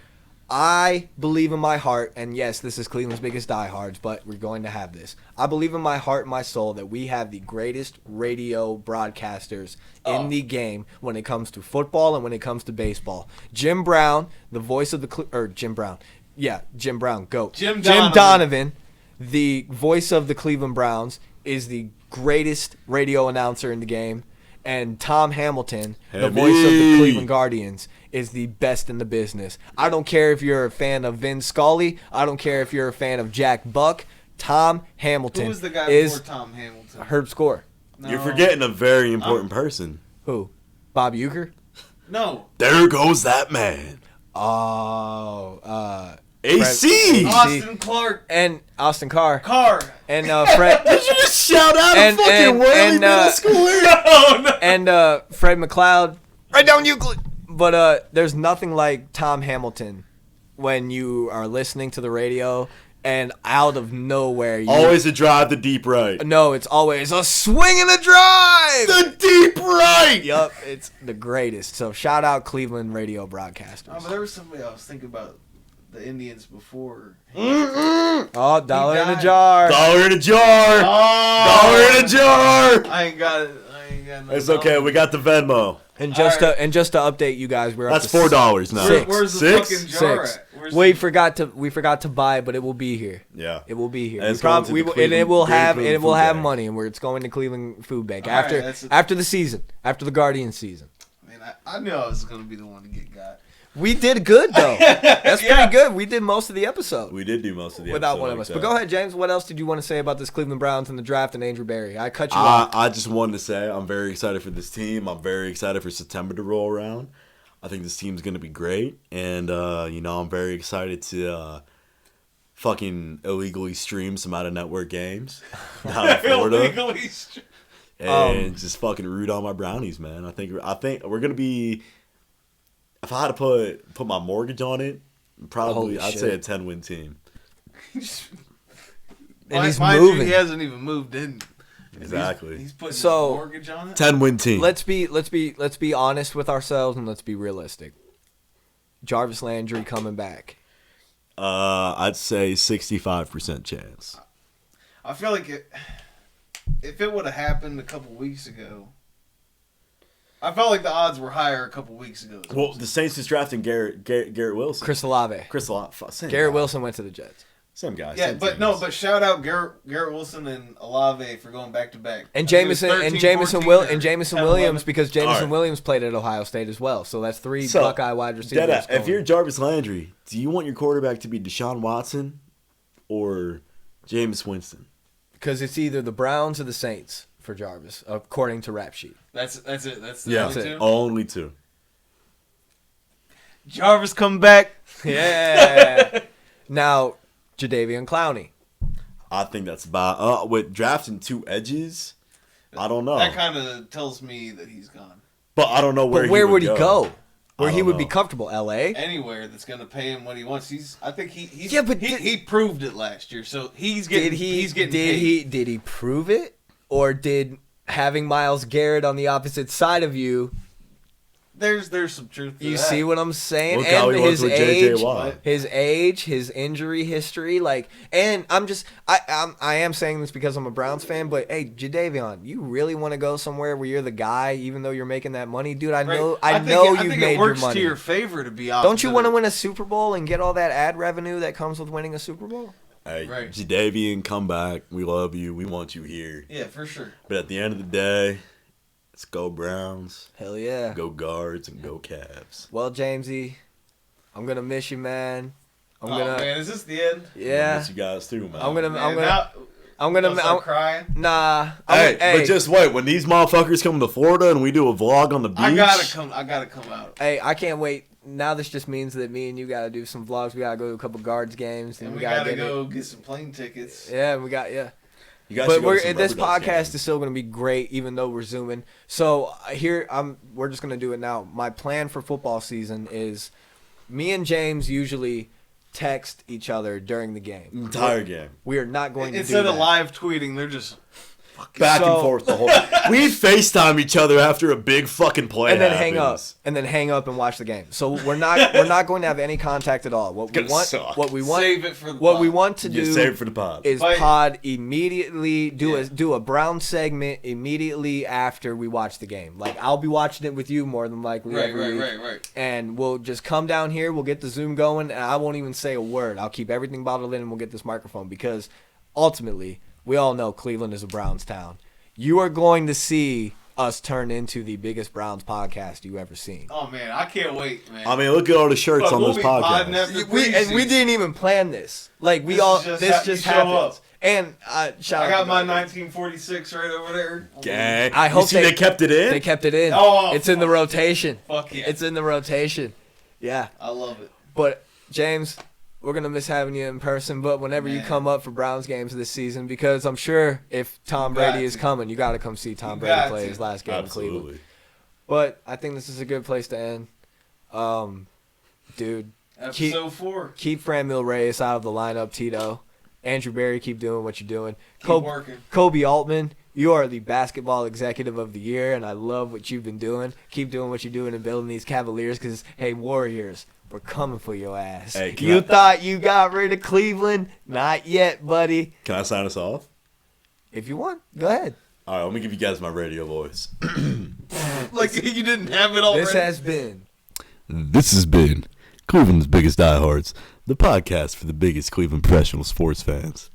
I believe in my heart, and yes, this is Cleveland's biggest diehards, but we're going to have this. I believe in my heart and my soul that we have the greatest radio broadcasters in the game when it comes to football and when it comes to baseball. Jim Brown, the voice of the Jim Brown, GOAT. Jim Donovan, the voice of the Cleveland Browns, is the greatest radio announcer in the game, and Tom Hamilton, the voice of the Cleveland Guardians, is the best in the business. I don't care if you're a fan of Vin Scully. I don't care if you're a fan of Jack Buck. Tom Hamilton Who was the guy is before Tom Hamilton? Herb Score. No. You're forgetting a very important person. Who? Bob Uecker? No. There goes that man. Oh, AC. Austin Clark. and Austin Carr. Carr. And Fred. Did you just shout out And- a fucking and- Worley and, middle schooler? Oh, no. And Fred McLeod. Right down Euclid. But there's nothing like Tom Hamilton when you are listening to the radio and out of nowhere you Always a drive to deep right. No, it's always a swing and a drive. The deep right. Yup, it's the greatest. So shout out Cleveland radio broadcasters. Oh, but there was somebody I was thinking about the Indians before. Oh, dollar in a died. jar. Dollar in a jar. Dollar in a jar. I ain't got it. No It's okay. We got the Venmo. And just All right. to update you guys, we're That's up to $4 now. Six. Where's the Six? fucking jar Six. at? We forgot to buy it, but it will be here. Yeah. It will be here. And It will have Bank. money, and it's going to Cleveland Food Bank All after right, after the season, after the Guardian season. I mean, I knew I was gonna be the one to get got. We did good though. That's Yeah. pretty good. We did most of the episode. We did do most of the Without episode one of like us. that. But go ahead, James. What else did you want to say about this Cleveland Browns and the draft and Andrew Berry? I cut you off. I just wanted to say I'm very excited for this team. I'm very excited for September to roll around. I think this team's going to be great. And, I'm very excited to fucking illegally stream some out-of-network games down in Florida. And just fucking root on my Brownies, man. I think we're going to be... If I had to put my mortgage on it, probably I'd say a 10-win team. And he's Mind moving. You, he hasn't even moved in. Exactly. He's putting his So, mortgage on it. 10-win team. Let's be honest with ourselves and let's be realistic. Jarvis Landry coming back. I'd say 65% chance. I feel like if it would have happened a couple weeks ago, I felt like the odds were higher a couple weeks ago. Well, the Saints is drafting Garrett Wilson. Chris Olave. Same Garrett guy. Wilson went to the Jets. Same guy. Yeah, same but teams. no, but shout out Garrett Wilson and Olave for going back to back. And I think it was Jamison 13, Jamison 10, Williams 11. because Jamison All right. Williams played at Ohio State as well. So that's three So, Buckeye wide receivers. Deadass, if going. you're Jarvis Landry, do you want your quarterback to be Deshaun Watson or Jameis Winston? Because it's either the Browns or the Saints for Jarvis, according to Rap Sheet. That's it. That's the only two. Only two. Jarvis come back. Yeah. Now, Jadeveon Clowney. I think that's about with drafting two edges. I don't know, That kind of tells me that he's gone. but I don't know But where would he go? Where I he don't would be know. comfortable? L.A.? Anywhere that's gonna pay him what he wants. I think he's Yeah, but he proved it last year, so he's getting paid. Did he prove it? Or did having Myles Garrett on the opposite side of you, There's some truth to you that. see what I'm saying? Look how And he was his with J.J. age, Watt. his injury history, and I am saying this because I'm a Browns fan, but hey, Jadeveon, you really want to go somewhere where you're the guy, even though you're making that money, dude? I know you've made it works your money. to your favor to be honest. Don't you want to win a Super Bowl and get all that ad revenue that comes with winning a Super Bowl? Hey, Right. Jadeveon, come back. We love you. We want you here. Yeah, for sure. But at the end of the day, let's go Browns, Hell yeah. go Guards, and go Cavs. Well, Jamesy, I'm gonna miss you, man. Man, is this the end? Yeah. I miss you guys too, man. I'm gonna I'm start crying. nah. But just wait. When these motherfuckers come to Florida and we do a vlog on the beach, I gotta come out. Hey, I can't wait. Now this just means that me and you gotta do some vlogs. We gotta go to a couple Guards games, And we we gotta get go get some plane tickets. Yeah, You guys But should go to some this Rubber Ducks podcast games. is still gonna be great, even though we're zooming. So we're just gonna do it now. My plan for football season is, me and James usually text each other during the game. Entire game. We are not going to do Instead that. of live tweeting, they're just Back So- and forth the whole. We FaceTime each other after a big fucking play and then hang up, happens. and then hang up and watch the game. So we're not going to have any contact at all. What we gonna want, suck. what we want, save it for the what we pod. want to Just do save it for the pod. is But- pod immediately. Yeah. Do a Brown segment immediately after we watch the game. Like, I'll be watching it with you more than likely every week. Right. And we'll just come down here. We'll get the Zoom going, and I won't even say a word. I'll keep everything bottled in, and we'll get this microphone because ultimately, we all know Cleveland is a Browns town. You are going to see us turn into the biggest Browns podcast you ever seen. Oh man, I can't wait, man. I mean, look at all the shirts But on we'll those be podding podcasts. after We preseason. didn't even plan this. Like This just show happens. up. And shout I out got to my them. 1946 right over there. Gang. I hope you see they kept it in. They kept it in. Oh, It's in the rotation. Fuck yeah. It's in the rotation. Yeah. I love it. But James, we're gonna miss having you in person. But whenever you Man. come up for Browns games this season, because I'm sure if Tom You got Brady is to. coming, you got to come see Tom You Brady got play to. his last game in Cleveland. Absolutely. But I think this is a good place to end. Dude, Episode 4. keep Franmil Reyes out of the lineup, Tito. Andrew Berry, keep doing what you're doing. Keep working. Kobe Altman, you are the basketball executive of the year, and I love what you've been doing. Keep doing what you're doing and building these Cavaliers because, hey, Warriors, we're coming for your ass. Hey, can You I- thought you got rid of Cleveland? Not yet, buddy. Can I sign us off? If you want, go ahead. All right, let me give you guys my radio voice. Like you didn't have it already. This has been This has been Cleveland's biggest diehards, the podcast for the biggest Cleveland professional sports fans.